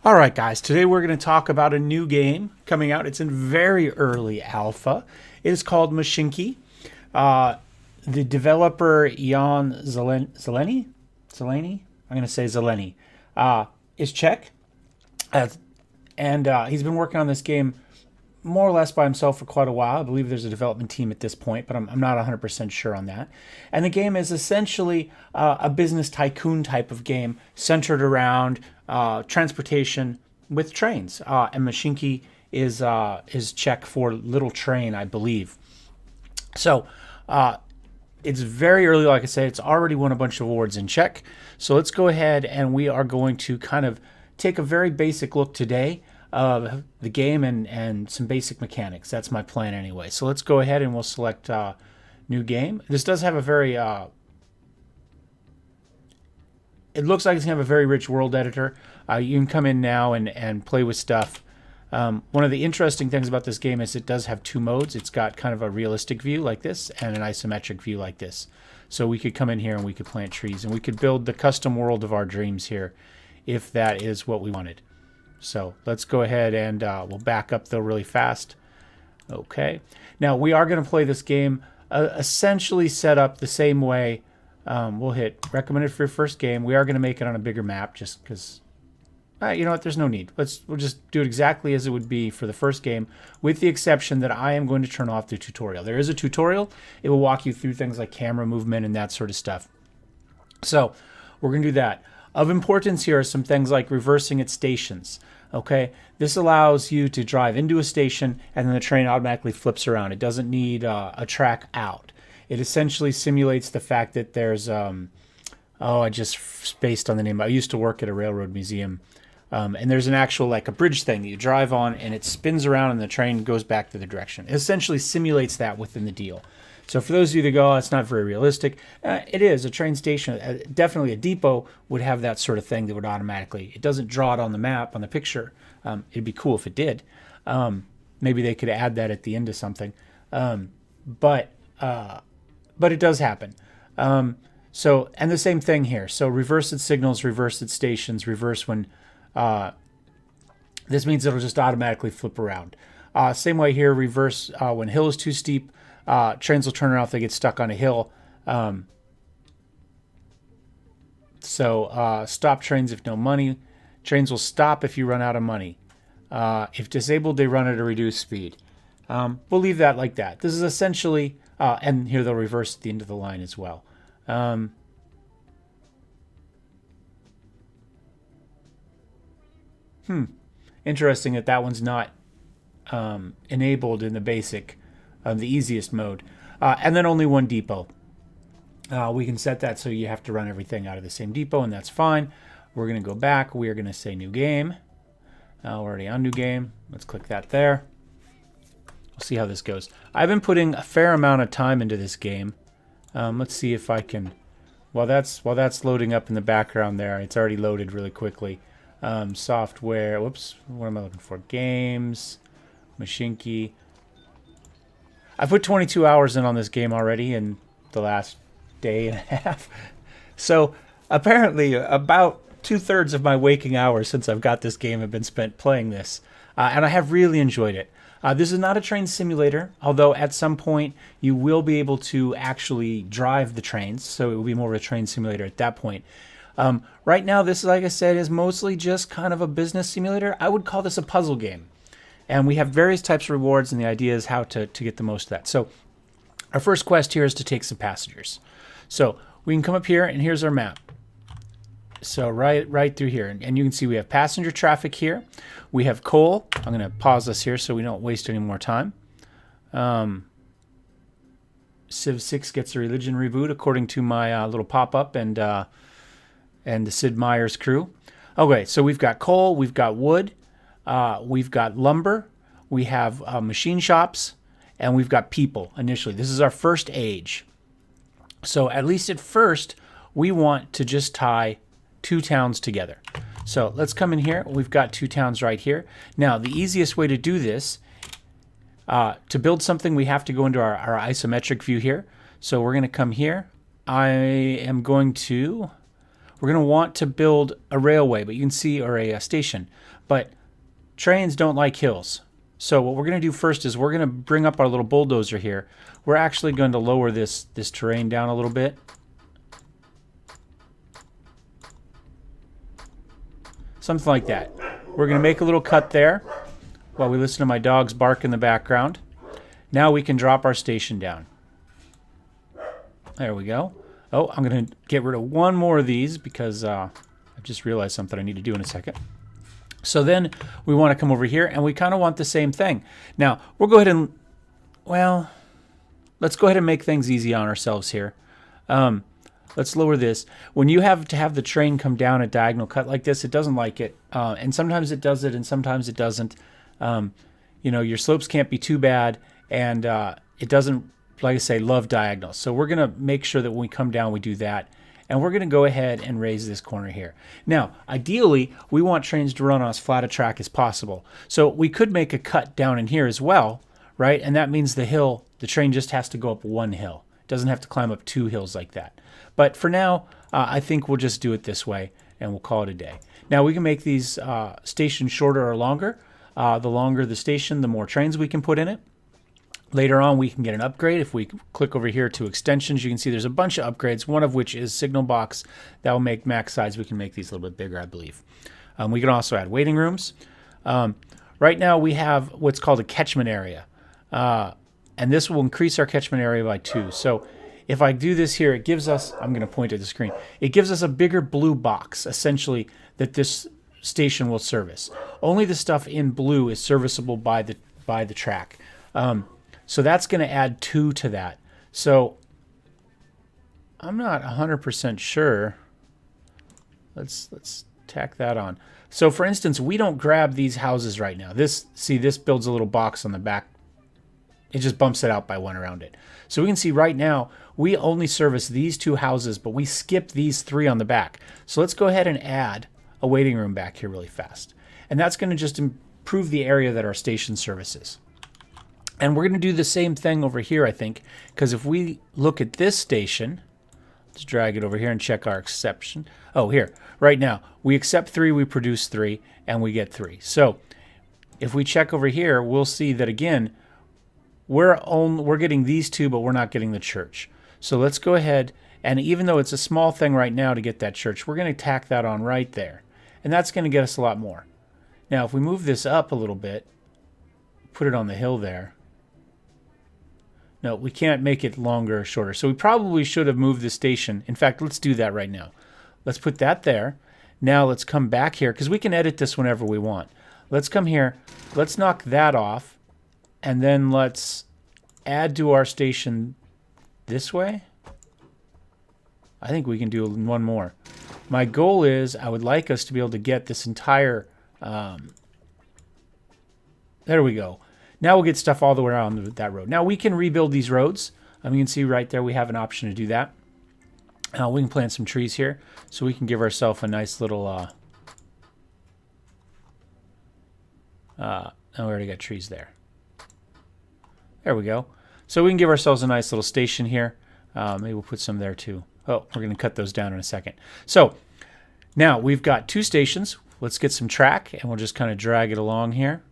All right, guys, today we're going to talk about a new game coming out. It's in very early alpha. It is called Mashinky. Uh, the developer Jan Zeleny, I'm going to say Zeleny, is Czech. And he's been working on this game more or less by himself for quite a while. I believe there's a development team at this point, but I'm not 100% sure on that. And the game is essentially a business tycoon type of game centered around transportation with trains. And Mashinky is Czech for little train, I believe. So it's very early, like I said. It's already won a bunch of awards in Czech. So let's go ahead and we are going to kind of take a very basic look today of the game and some basic mechanics. That's my plan anyway. So let's go ahead and we'll select new game. This does have a very it looks like it's gonna have a very rich world editor. You can come in now and play with stuff. One of the interesting things about this game is it does have two modes. It's got kind of a realistic view like this and an isometric view like this. So we could come in here and we could plant trees and we could build the custom world of our dreams here if that is what we wanted. So let's go ahead and we'll back up though really fast. Okay. Now we are going to play this game essentially set up the same way. We'll hit recommended for your first game. We are going to make it on a bigger map just because, you know what, there's no need. We'll just do it exactly as it would be for the first game, with the exception that I am going to turn off the tutorial. There is a tutorial. It will walk you through things like camera movement and that sort of stuff. So we're going to do that. Of importance here are some things like reversing at stations. Okay, this allows you to drive into a station and then the train automatically flips around. It doesn't need a track out. It essentially simulates the fact that there's I just spaced on the name. I used to work at a railroad museum, and there's an actual like a bridge thing that you drive on and it spins around and the train goes back to the direction. It essentially simulates that within the deal. So for those of you that go, oh, it's not very realistic. It is. A train station, definitely a depot, would have that sort of thing that would automatically. It doesn't draw it on the map, on the picture. It'd be cool if it did. Maybe they could add that at the end of something. But it does happen. So, and the same thing here. So reverse at signals, reverse at stations, reverse when... this means it'll just automatically flip around. Same way here, reverse when hill is too steep. Trains will turn around if they get stuck on a hill. Stop trains if no money. Trains will stop if you run out of money. If disabled, they run at a reduced speed. We'll leave that like that. This is essentially, and here they'll reverse at the end of the line as well. Interesting that one's not enabled in the basic. The easiest mode, and then only one depot. We can set that so you have to run everything out of the same depot, and that's fine. We're going to go back. We are going to say new game. We're already on new game. Let's click that there. We'll see how this goes. I've been putting a fair amount of time into this game. Let's see if I can. While that's loading up in the background there, it's already loaded really quickly. Software. Whoops. What am I looking for? Games. Mashinky. I put 22 hours in on this game already in the last day and a half. So apparently about 2/3 of my waking hours since I've got this game have been spent playing this. And I have really enjoyed it. This is not a train simulator, although at some point you will be able to actually drive the trains. So it will be more of a train simulator at that point. Right now, this, like I said, is mostly just kind of a business simulator. I would call this a puzzle game. And we have various types of rewards, and the idea is how to get the most of that. So our first quest here is to take some passengers. So we can come up here, and here's our map. So right through here. And you can see we have passenger traffic here. We have coal. I'm going to pause this here so we don't waste any more time. Civ 6 gets a religion reboot, according to my little pop-up and the Sid Meier's crew. Okay, so we've got coal, we've got wood. We've got lumber, we have machine shops, and we've got people initially. This is our first age. So at least at first, we want to just tie two towns together. So let's come in here. We've got two towns right here. Now, the easiest way to do this, to build something, we have to go into our isometric view here. So we're going to come here. I am going to... we're going to want to build a railway, but you can see, or a station. But trains don't like hills. So what we're going to do first is we're going to bring up our little bulldozer here. We're actually going to lower this terrain down a little bit. Something like that. We're going to make a little cut there while we listen to my dogs bark in the background. Now we can drop our station down. There we go. Oh, I'm going to get rid of one more of these because I just realized something I need to do in a second. So then we want to come over here, and we kind of want the same thing. Now, we'll go ahead and, well, let's go ahead and make things easy on ourselves here. Let's lower this. When you have to have the train come down a diagonal cut like this, it doesn't like it. And sometimes it does it, and sometimes it doesn't. You know, your slopes can't be too bad, and it doesn't, like I say, love diagonals. So we're going to make sure that when we come down, we do that. And we're going to go ahead and raise this corner here. Now, ideally, we want trains to run on as flat a track as possible. So we could make a cut down in here as well, right? And that means the train just has to go up one hill. It doesn't have to climb up two hills like that. But for now, I think we'll just do it this way, and we'll call it a day. Now, we can make these stations shorter or longer. The longer the station, the more trains we can put in it. Later on, we can get an upgrade. If we click over here to extensions, you can see there's a bunch of upgrades, one of which is signal box. That will make max size. We can make these a little bit bigger, I believe. We can also add waiting rooms. Right now, we have what's called a catchment area. And this will increase our catchment area by 2. So if I do this here, it gives us, I'm going to point at the screen, it gives us a bigger blue box, essentially, that this station will service. Only the stuff in blue is serviceable by the track. So that's going to add 2 to that. So I'm not 100% sure. Let's tack that on. So for instance, we don't grab these houses right now. This builds a little box on the back. It just bumps it out by 1 around it. So we can see right now, we only service these 2 houses, but we skip these 3 on the back. So let's go ahead and add a waiting room back here really fast. And that's going to just improve the area that our station services. And we're going to do the same thing over here, I think, because if we look at this station, let's drag it over here and check our exception. Oh, here, right now, we accept 3, we produce 3, and we get 3. So if we check over here, we'll see that, again, we're getting these 2, but we're not getting the church. So let's go ahead, and even though it's a small thing right now to get that church, we're going to tack that on right there. And that's going to get us a lot more. Now, if we move this up a little bit, put it on the hill there. No, we can't make it longer or shorter. So we probably should have moved the station. In fact, let's do that right now. Let's put that there. Now let's come back here, because we can edit this whenever we want. Let's come here. Let's knock that off. And then let's add to our station this way. I think we can do one more. My goal is I would like us to be able to get this entire... there we go. Now we'll get stuff all the way around that road. Now we can rebuild these roads. You can see right there we have an option to do that. We can plant some trees here, so we can give ourselves a nice little... oh, we already got trees there. There we go. So we can give ourselves a nice little station here. Maybe we'll put some there too. Oh, we're going to cut those down in a second. So now we've got 2 stations. Let's get some track, and we'll just kind of drag it along here.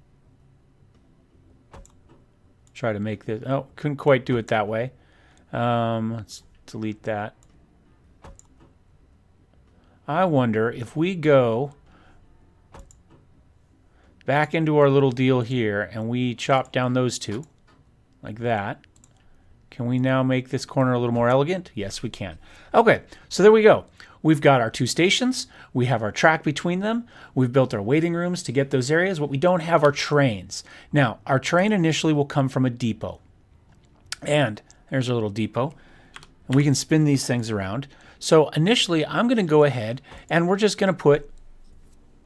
Try to make this... Oh, couldn't quite do it that way. Let's delete that. I wonder if we go back into our little deal here and we chop down those 2 like that. Can we now make this corner a little more elegant? Yes, we can. Okay, so there we go. We've got our 2 stations. We have our track between them. We've built our waiting rooms to get those areas, but we don't have our trains. Now, our train initially will come from a depot. And there's our little depot. And we can spin these things around. So initially, I'm going to go ahead and we're just going to put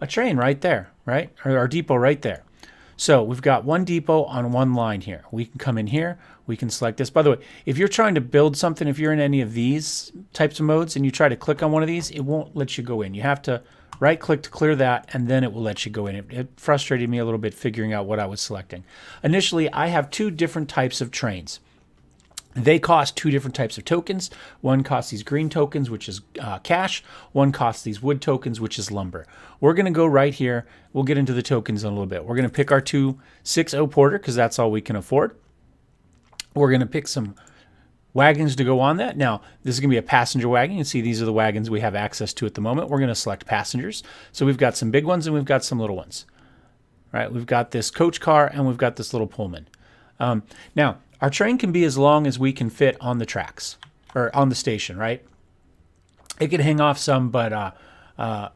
a train right there, right? Or our depot right there. So we've got one depot on one line here. We can come in here. We can select this. By the way, if you're trying to build something, if you're in any of these types of modes and you try to click on one of these, it won't let you go in. You have to right-click to clear that, and then it will let you go in. It frustrated me a little bit figuring out what I was selecting. Initially, I have 2 different types of trains. They cost two different types of tokens. One costs these green tokens, which is cash. One costs these wood tokens, which is lumber. We're going to go right here. We'll get into the tokens in a little bit. We're going to pick our 260 Porter because that's all we can afford. We're going to pick some wagons to go on that. Now, this is going to be a passenger wagon. You can see these are the wagons we have access to at the moment. We're going to select passengers. So we've got some big ones and we've got some little ones. All right, we've got this coach car and we've got this little Pullman. Now, our train can be as long as we can fit on the tracks or on the station, right? It can hang off some, but I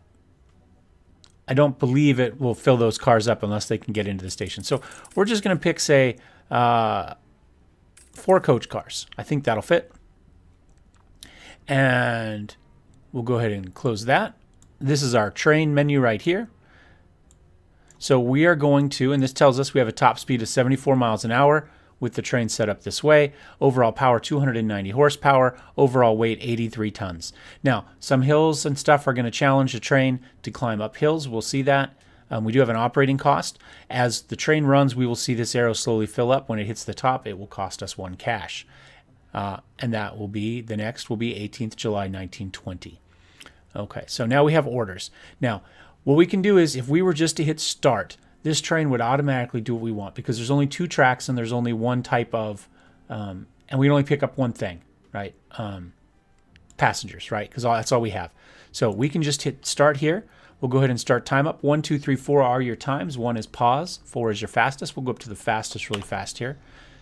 don't believe it will fill those cars up unless they can get into the station. So we're just going to pick, say, 4 coach cars. I think that'll fit. And we'll go ahead and close that. This is our train menu right here. So we are going to, and this tells us we have a top speed of 74 miles an hour with the train set up this way. Overall power, 290 horsepower. Overall weight, 83 tons. Now, some hills and stuff are going to challenge the train to climb up hills. We'll see that. We do have an operating cost. As the train runs, we will see this arrow slowly fill up. When it hits the top, it will cost us 1 cash. And that will be, the next will be 18th July 1920. Okay, so now we have orders. Now, what we can do is, if we were just to hit start, this train would automatically do what we want because there's only 2 tracks and there's only one type of, and we only pick up one thing, right? Passengers, right? Because that's all we have. So we can just hit start here. We'll go ahead and start time up. 1, 2, 3, 4 are your times. 1 is pause. 4 is your fastest. We'll go up to the fastest really fast here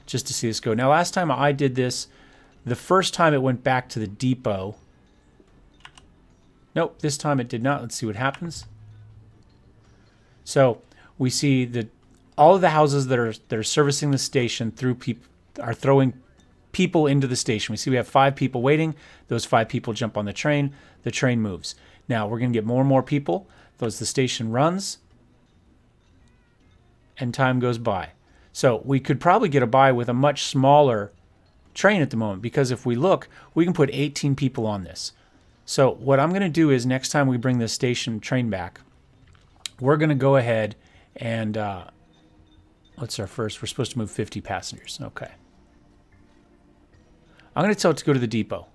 just to see this go. Now, last time I did this, the first time it went back to the depot. Nope, this time it did not. Let's see what happens. So we see that all of the houses that are servicing the station are throwing people into the station. We see we have 5 people waiting. Those 5 people jump on the train. The train moves. Now we're going to get more and more people as the station runs and time goes by. So we could probably get a by with a much smaller train at the moment because if we look, we can put 18 people on this. So what I'm going to do is next time we bring this station train back, we're going to go ahead and what's our first? We're supposed to move 50 passengers. Okay. I'm going to tell it to go to the depot.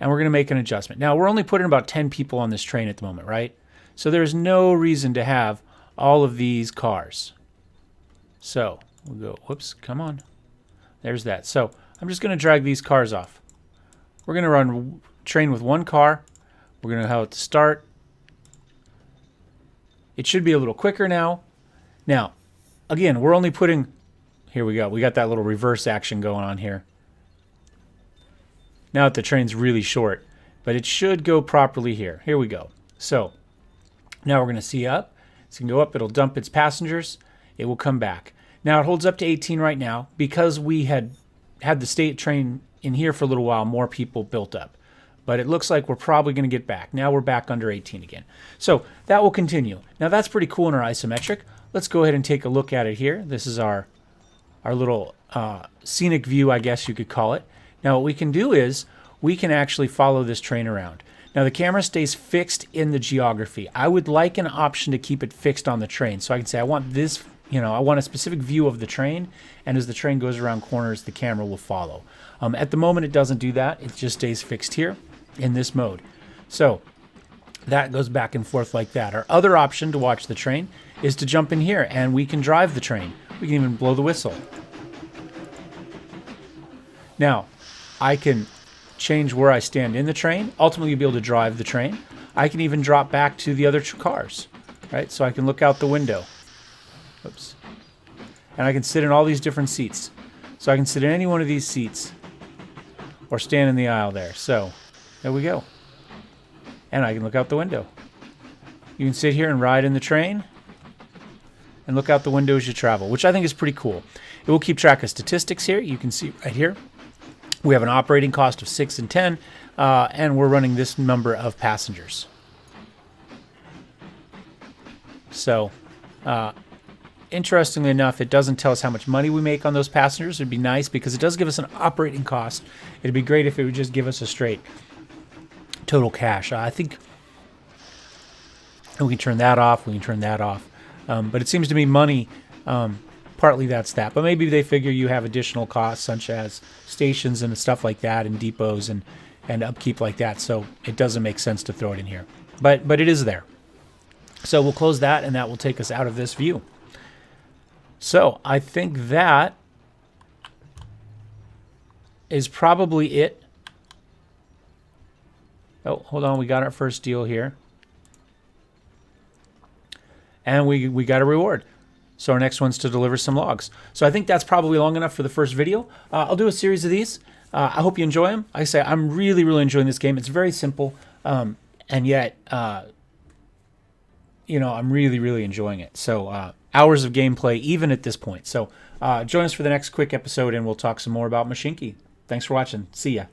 And we're going to make an adjustment. Now, we're only putting about 10 people on this train at the moment, right? So there's no reason to have all of these cars. So we'll go, whoops, come on. There's that. So I'm just going to drag these cars off. We're going to run train with 1 car. We're going to have it to start. It should be a little quicker now. Now, again, we're only putting, here we go. We got that little reverse action going on here. Now that the train's really short, but it should go properly here. Here we go. So now we're going to see up. It's going to go up. It'll dump its passengers. It will come back. Now it holds up to 18 right now because we had the state train in here for a little while. More people built up. But it looks like we're probably going to get back. Now we're back under 18 again. So that will continue. Now that's pretty cool in our isometric. Let's go ahead and take a look at it here. This is our little scenic view, I guess you could call it. Now what we can do is we can actually follow this train around. Now the camera stays fixed in the geography. I would like an option to keep it fixed on the train. So I can say I want this, I want a specific view of the train, and as the train goes around corners, the camera will follow. At the moment it doesn't do that. It just stays fixed here in this mode. So that goes back and forth like that. Our other option to watch the train is to jump in here and we can drive the train. We can even blow the whistle. Now, I can change where I stand in the train. Ultimately, you'll be able to drive the train. I can even drop back to the other cars, right? So I can look out the window. Oops. And I can sit in all these different seats. So I can sit in any one of these seats or stand in the aisle there. So there we go. And I can look out the window. You can sit here and ride in the train and look out the window as you travel, which I think is pretty cool. It will keep track of statistics here. You can see right here. We have an operating cost of 6 and 10, and we're running this number of passengers. So, interestingly enough, it doesn't tell us how much money we make on those passengers. It'd be nice because it does give us an operating cost. It'd be great if it would just give us a straight total cash. I think we can turn that off. We can turn that off. But it seems to me money partly that's that. But maybe they figure you have additional costs such as stations and stuff like that and depots and upkeep like that. So it doesn't make sense to throw it in here. But it is there. So we'll close that, and that will take us out of this view. So I think that is probably it. Oh, hold on. We got our first deal here. And we got a reward. So our next one's to deliver some logs. So I think that's probably long enough for the first video. I'll do a series of these. I hope you enjoy them. Like I say, I'm really, really enjoying this game. It's very simple, and yet, you know, I'm really, really enjoying it. So hours of gameplay, even at this point. So join us for the next quick episode, and we'll talk some more about Mashinky. Thanks for watching. See ya.